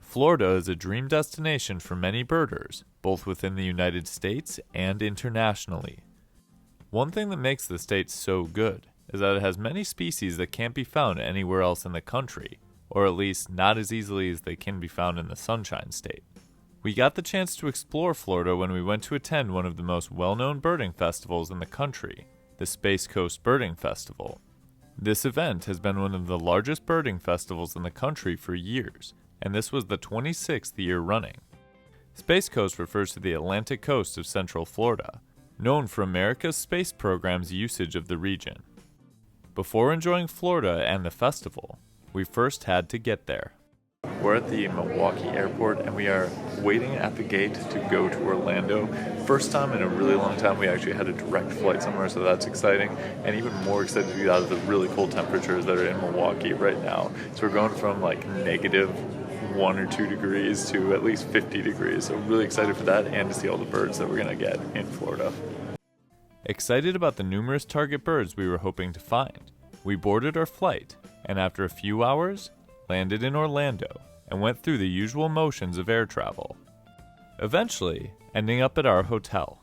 Florida is a dream destination for many birders, both within the United States and internationally. One thing that makes the state so good is that it has many species that can't be found anywhere else in the country, or at least not as easily as they can be found in the Sunshine State. We got the chance to explore Florida when we went to attend one of the most well-known birding festivals in the country, the Space Coast Birding Festival. This event has been one of the largest birding festivals in the country for years, and this was the 26th year running. Space Coast refers to the Atlantic coast of Central Florida, known for America's space program's usage of the region. Before enjoying Florida and the festival, we first had to get there. We're at the Milwaukee airport and we are waiting at the gate to go to Orlando. First time in a really long time we actually had a direct flight somewhere, so that's exciting. And even more excited to get out of the really cold temperatures that are in Milwaukee right now. So we're going from like negative 1 or 2 degrees to at least 50 degrees. So really excited for that and to see all the birds that we're going to get in Florida. Excited about the numerous target birds we were hoping to find, we boarded our flight and after a few hours, landed in Orlando and went through the usual motions of air travel, eventually ending up at our hotel.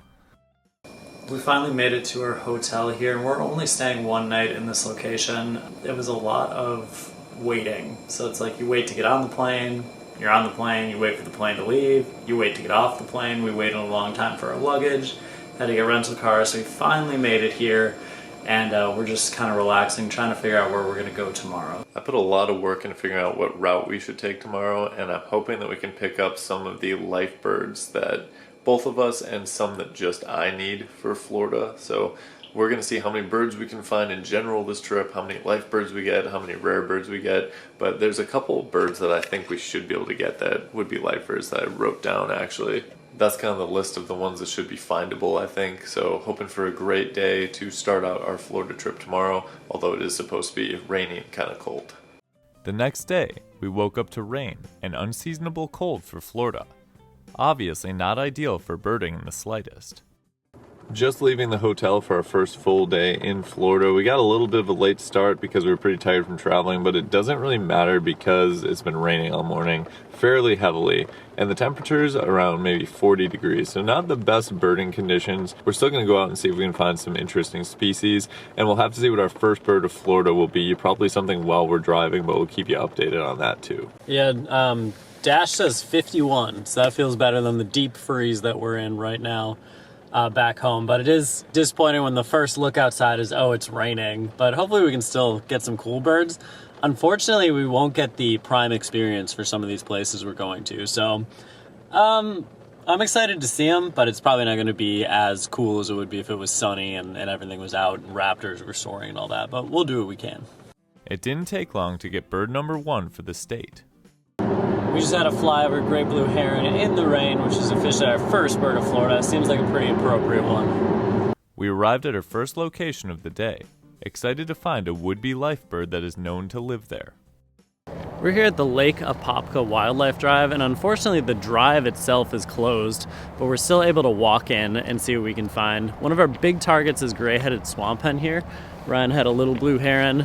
We finally made it to our hotel here, and we're only staying one night in this location. It was a lot of waiting. So it's like you wait to get on the plane, you're on the plane, you wait for the plane to leave, you wait to get off the plane, we waited a long time for our luggage, had to get rental cars, so we finally made it here. And we're just kind of relaxing, trying to figure out where we're going to go tomorrow. I put a lot of work into figuring out what route we should take tomorrow, and I'm hoping that we can pick up some of the life birds that both of us and some that just I need for Florida. So we're going to see how many birds we can find in general this trip, how many life birds we get, how many rare birds we get. But there's a couple of birds that I think we should be able to get that would be lifers that I wrote down actually. That's kind of the list of the ones that should be findable, I think. So hoping for a great day to start out our Florida trip tomorrow, although it is supposed to be rainy and kind of cold. The next day, we woke up to rain and unseasonable cold for Florida. Obviously not ideal for birding in the slightest. Just leaving the hotel for our first full day in Florida. We got a little bit of a late start because we were pretty tired from traveling, but it doesn't really matter because it's been raining all morning fairly heavily, and the temperature's around maybe 40 degrees, so not the best birding conditions. We're still going to go out and see if we can find some interesting species, and we'll have to see what our first bird of Florida will be. Probably something while we're driving, but we'll keep you updated on that too. Yeah, Dash says 51, so that feels better than the deep freeze that we're in right now. Back home, but it is disappointing when the first look outside is, oh, it's raining, but hopefully we can still get some cool birds. Unfortunately, we won't get the prime experience for some of these places we're going to, so I'm excited to see them, but it's probably not going to be as cool as it would be if it was sunny and everything was out and raptors were soaring and all that, but we'll do what we can. It didn't take long to get bird number 1 for the state. We just had a fly over gray blue heron in the rain, which is officially our first bird of Florida. Seems like a pretty appropriate one. We arrived at our first location of the day, excited to find a would-be life bird that is known to live there. We're here at the Lake Apopka Wildlife Drive, and unfortunately the drive itself is closed, but we're still able to walk in and see what we can find. One of our big targets is Gray-headed Swamphens here. Ryan had a little blue heron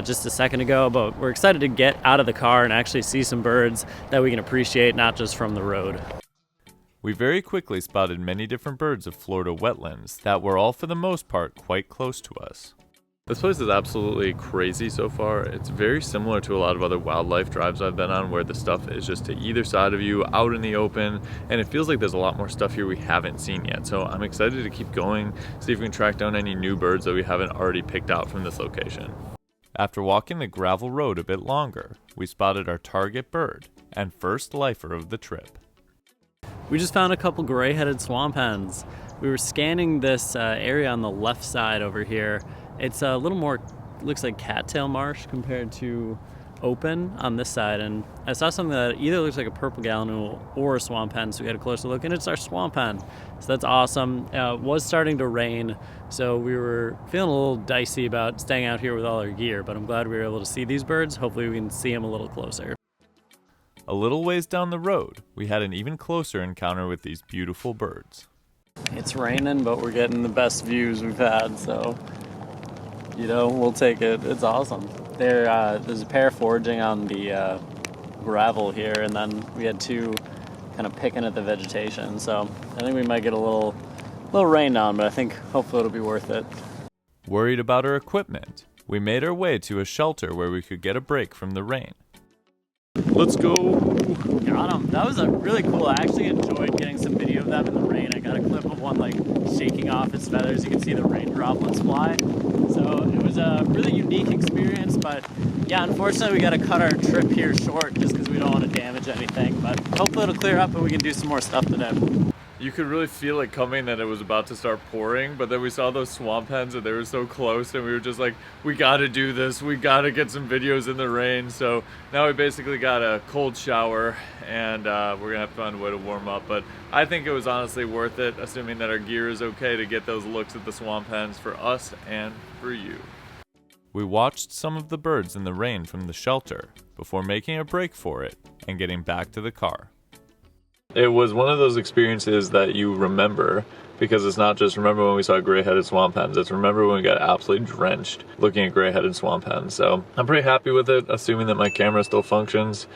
just a second ago, but we're excited to get out of the car and actually see some birds that we can appreciate, not just from the road. We very quickly spotted many different birds of Florida wetlands that were all for the most part quite close to us. This place is absolutely crazy so far. It's very similar to a lot of other wildlife drives I've been on where the stuff is just to either side of you, out in the open, and it feels like there's a lot more stuff here we haven't seen yet. So I'm excited to keep going, see if we can track down any new birds that we haven't already picked out from this location. After walking the gravel road a bit longer, we spotted our target bird and first lifer of the trip. We just found a couple gray-headed swamphens. We were scanning this area on the left side over here. It's a little more, looks like cattail marsh compared to open on this side, and I saw something that either looks like a purple gallinule or a swamp hen, so we had a closer look, and it's our swamp hen. So that's awesome. It was starting to rain, so we were feeling a little dicey about staying out here with all our gear, but I'm glad we were able to see these birds. Hopefully we can see them a little closer. A little ways down the road, we had an even closer encounter with these beautiful birds. It's raining, but we're getting the best views we've had, so you know, we'll take it. It's awesome. There's a pair foraging on the gravel here, and then we had two kind of picking at the vegetation. So I think we might get a little rain down, but I think hopefully it'll be worth it. Worried about our equipment, we made our way to a shelter where we could get a break from the rain. Let's go! Got him. That was really cool. I actually enjoyed getting some video of them in the rain. I got a clip of one like shaking off its feathers. You can see the rain droplets fly. So it was a really unique experience, but yeah, unfortunately we got to cut our trip here short just because we don't want to damage anything, but hopefully it'll clear up and we can do some more stuff today. You could really feel it coming that it was about to start pouring, but then we saw those swamp hens and they were so close and we were just like, we gotta do this, we gotta get some videos in the rain. So now we basically got a cold shower and we're gonna have to find a way to warm up, but I think it was honestly worth it, assuming that our gear is okay, to get those looks at the swamp hens for us and for you. We watched some of the birds in the rain from the shelter before making a break for it and getting back to the car. It was one of those experiences that you remember, because it's not just remember when we saw gray-headed swamphens, it's remember when we got absolutely drenched looking at gray-headed swamphens. So I'm pretty happy with it, assuming that my camera still functions,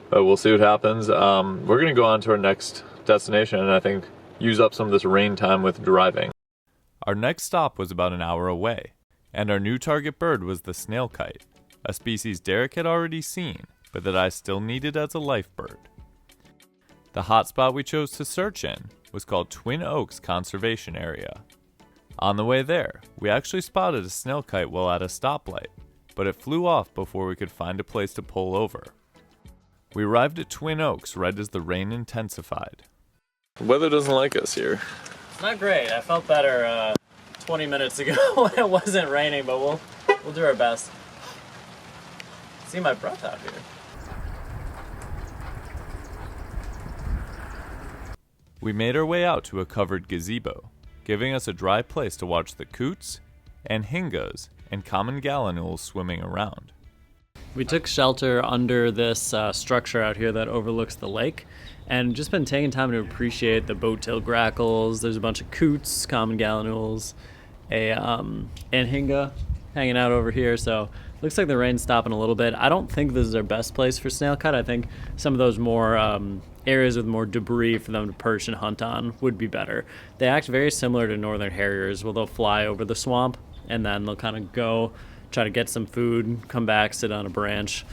but we'll see what happens. We're gonna go on to our next destination and I think use up some of this rain time with driving. Our next stop was about an hour away, and our new target bird was the snail kite, a species Derek had already seen, but that I still needed as a life bird. The hotspot we chose to search in was called Twin Oaks Conservation Area. On the way there, we actually spotted a snail kite while at a stoplight, but it flew off before we could find a place to pull over. We arrived at Twin Oaks right as the rain intensified. The weather doesn't like us here. It's not great. I felt better 20 minutes ago when it wasn't raining, but we'll do our best. See my breath out here. We made our way out to a covered gazebo, giving us a dry place to watch the coots, anhingas, and common gallinules swimming around. We took shelter under this structure out here that overlooks the lake, and just been taking time to appreciate the boat-tailed grackles. There's a bunch of coots, common gallinules, a anhinga hanging out over here, so looks like the rain's stopping a little bit. I don't think this is our best place for snail kite. I think some of those more areas with more debris for them to perch and hunt on would be better. They act very similar to northern harriers, where they'll fly over the swamp and then they'll kind of go try to get some food, come back, sit on a branch.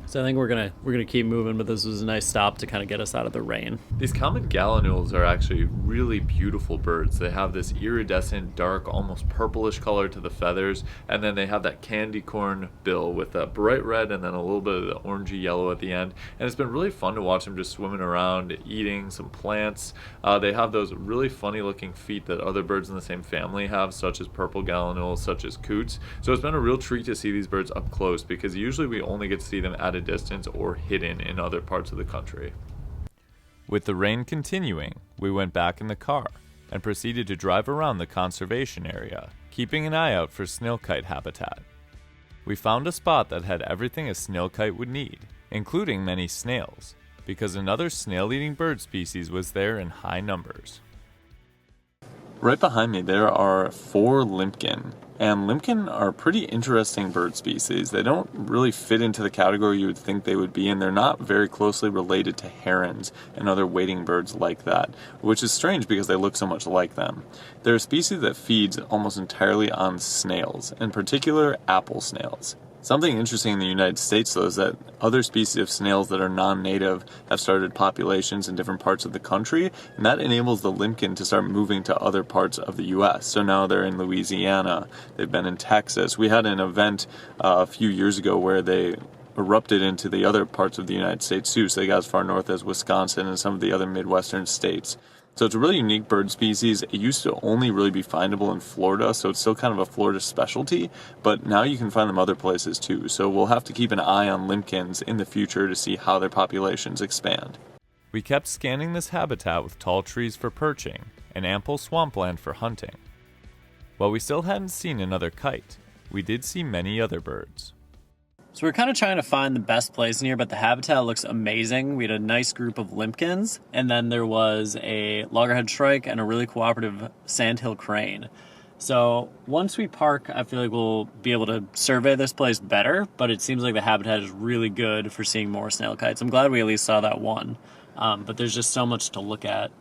So I think we're gonna keep moving, but this was a nice stop to kind of get us out of the rain. These common gallinules are actually really beautiful birds. They have this iridescent, dark, almost purplish color to the feathers, and then they have that candy corn bill with a bright red and then a little bit of the orangey yellow at the end. And it's been really fun to watch them just swimming around, eating some plants. They have those really funny looking feet that other birds in the same family have, such as purple gallinules, such as coots. So it's been a real treat to see these birds up close, because usually we only get to see them at a distance or hidden in other parts of the country. With the rain continuing, we went back in the car and proceeded to drive around the conservation area, keeping an eye out for snail kite habitat. We found a spot that had everything a snail kite would need, including many snails, because another snail-eating bird species was there in high numbers. Right behind me there are 4 limpkin, and limpkin are pretty interesting bird species. They don't really fit into the category you would think they would be, and they're not very closely related to herons and other wading birds like that, which is strange because they look so much like them. They're a species that feeds almost entirely on snails, in particular apple snails. Something interesting in the United States, though, is that other species of snails that are non-native have started populations in different parts of the country, and that enables the limpkin to start moving to other parts of the U.S. So now they're in Louisiana, they've been in Texas. We had an event a few years ago where they erupted into the other parts of the United States too, so they got as far north as Wisconsin and some of the other Midwestern states. So it's a really unique bird species. It used to only really be findable in Florida, so it's still kind of a Florida specialty, but now you can find them other places too. So we'll have to keep an eye on limpkins in the future to see how their populations expand. We kept scanning this habitat with tall trees for perching and ample swampland for hunting. While we still hadn't seen another kite, we did see many other birds. So we're kind of trying to find the best place in here, but the habitat looks amazing. We had a nice group of limpkins, and then there was a loggerhead shrike and a really cooperative sandhill crane. So once we park, I feel like we'll be able to survey this place better, but it seems like the habitat is really good for seeing more snail kites. I'm glad we at least saw that one, but there's just so much to look at.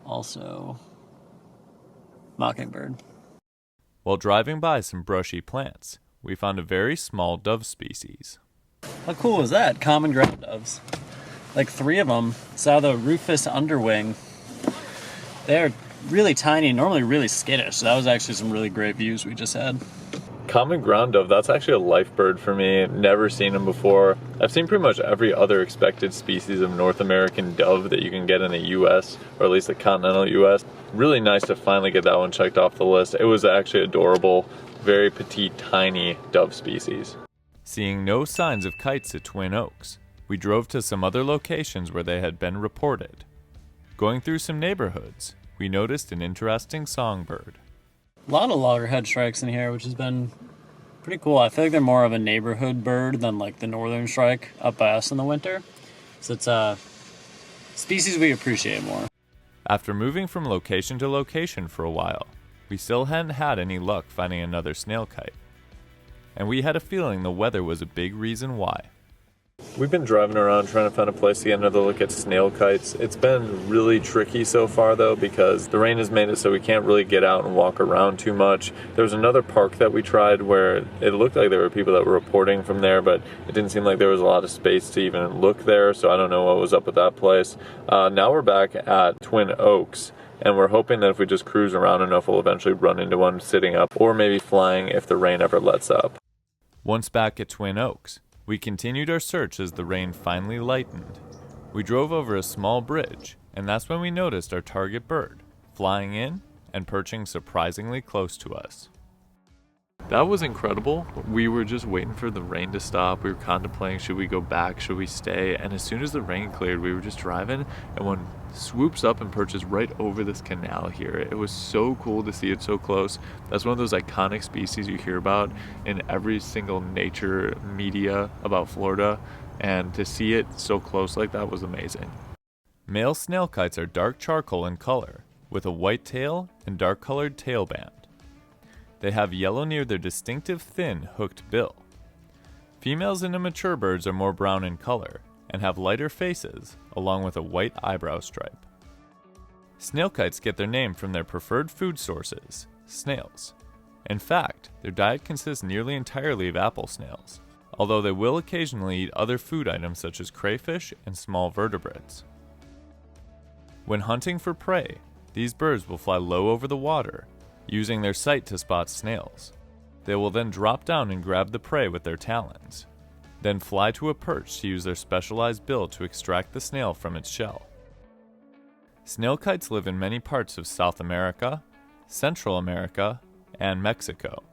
Also, mockingbird. While driving by some brushy plants, we found a very small dove species. How cool is that? Common ground doves. Like 3 of them. Saw the rufous underwing. They're really tiny, normally really skittish. So that was actually some really great views we just had. Common ground dove, that's actually a life bird for me. Never seen them before. I've seen pretty much every other expected species of North American dove that you can get in the US, or at least the continental US. Really nice to finally get that one checked off the list. It was actually adorable, very petite, tiny dove species. Seeing no signs of kites at Twin Oaks, we drove to some other locations where they had been reported. Going through some neighborhoods, we noticed an interesting songbird. A lot of loggerhead shrikes in here, which has been pretty cool. I feel like they're more of a neighborhood bird than like the northern shrike up by us in the winter. So it's a species we appreciate more. After moving from location to location for a while, we still hadn't had any luck finding another snail kite. And we had a feeling the weather was a big reason why. We've been driving around trying to find a place to get another look at snail kites. It's been really tricky so far though, because the rain has made it so we can't really get out and walk around too much. There was another park that we tried where it looked like there were people that were reporting from there, but it didn't seem like there was a lot of space to even look there, so I don't know what was up with that place. Now we're back at Twin Oaks, and we're hoping that if we just cruise around enough, we'll eventually run into one sitting up, or maybe flying if the rain ever lets up. Once back at Twin Oaks, we continued our search as the rain finally lightened. We drove over a small bridge, and that's when we noticed our target bird, flying in and perching surprisingly close to us. That was incredible. We were just waiting for the rain to stop. We were contemplating, should we go back, should we stay? And as soon as the rain cleared, we were just driving, and one swoops up and perches right over this canal here. It was so cool to see it so close. That's one of those iconic species you hear about in every single nature media about Florida, and to see it so close like that was amazing. Male snail kites are dark charcoal in color, with a white tail and dark colored tail band. They have yellow near their distinctive thin, hooked bill. Females and immature birds are more brown in color and have lighter faces, along with a white eyebrow stripe. Snail kites get their name from their preferred food sources, snails. In fact, their diet consists nearly entirely of apple snails, although they will occasionally eat other food items such as crayfish and small vertebrates. When hunting for prey, these birds will fly low over the water, using their sight to spot snails. They will then drop down and grab the prey with their talons, then fly to a perch to use their specialized bill to extract the snail from its shell. Snail kites live in many parts of South America, Central America, and Mexico.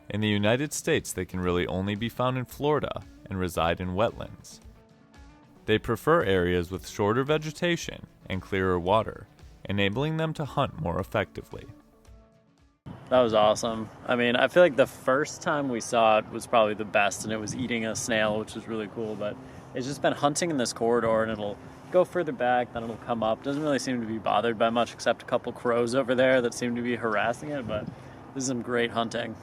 In the United States, they can really only be found in Florida and reside in wetlands. They prefer areas with shorter vegetation and clearer water, enabling them to hunt more effectively. That was awesome. I mean, I feel like the first time we saw it was probably the best, and it was eating a snail, which was really cool, but it's just been hunting in this corridor, and it'll go further back, then it'll come up. Doesn't really seem to be bothered by much, except a couple crows over there that seem to be harassing it, but this is some great hunting.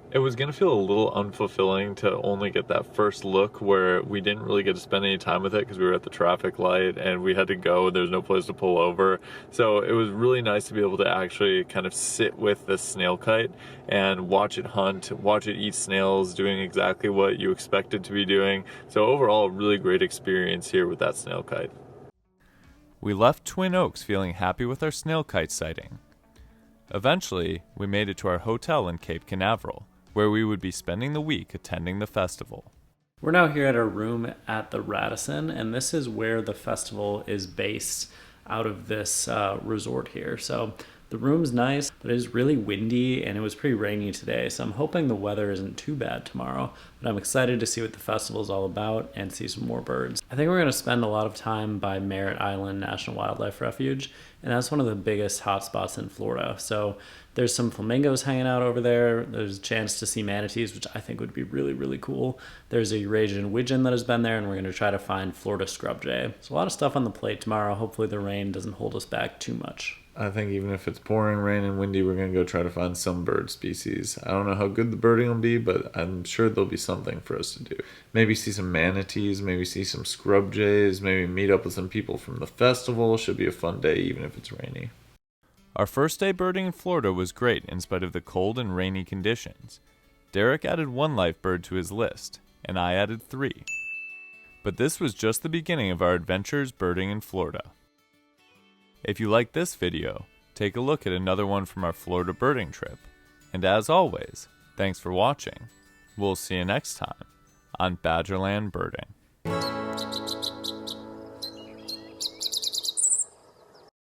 It was going to feel a little unfulfilling to only get that first look where we didn't really get to spend any time with it because we were at the traffic light and we had to go and there's no place to pull over. So it was really nice to be able to actually kind of sit with the snail kite and watch it hunt, watch it eat snails, doing exactly what you expected to be doing. So overall, a really great experience here with that snail kite. We left Twin Oaks feeling happy with our snail kite sighting. Eventually, we made it to our hotel in Cape Canaveral, where we would be spending the week attending the festival. We're now here at our room at the Radisson, and this is where the festival is based out of this resort here. So the room's nice, but it is really windy and it was pretty rainy today. So I'm hoping the weather isn't too bad tomorrow, but I'm excited to see what the festival is all about and see some more birds. I think we're going to spend a lot of time by Merritt Island National Wildlife Refuge, and that's one of the biggest hotspots in Florida. So there's some flamingos hanging out over there. There's a chance to see manatees, which I think would be really, really cool. There's a Eurasian widgeon that has been there, and we're going to try to find Florida scrub jay. So a lot of stuff on the plate tomorrow. Hopefully the rain doesn't hold us back too much. I think even if it's pouring rain and windy, we're going to go try to find some bird species. I don't know how good the birding will be, but I'm sure there'll be something for us to do. Maybe see some manatees, maybe see some scrub jays, maybe meet up with some people from the festival. Should be a fun day even if it's rainy. Our first day birding in Florida was great in spite of the cold and rainy conditions. Derek added 1 live bird to his list, and I added 3. But this was just the beginning of our adventures birding in Florida. If you like this video, take a look at another one from our Florida birding trip. And as always, thanks for watching. We'll see you next time on Badgerland Birding.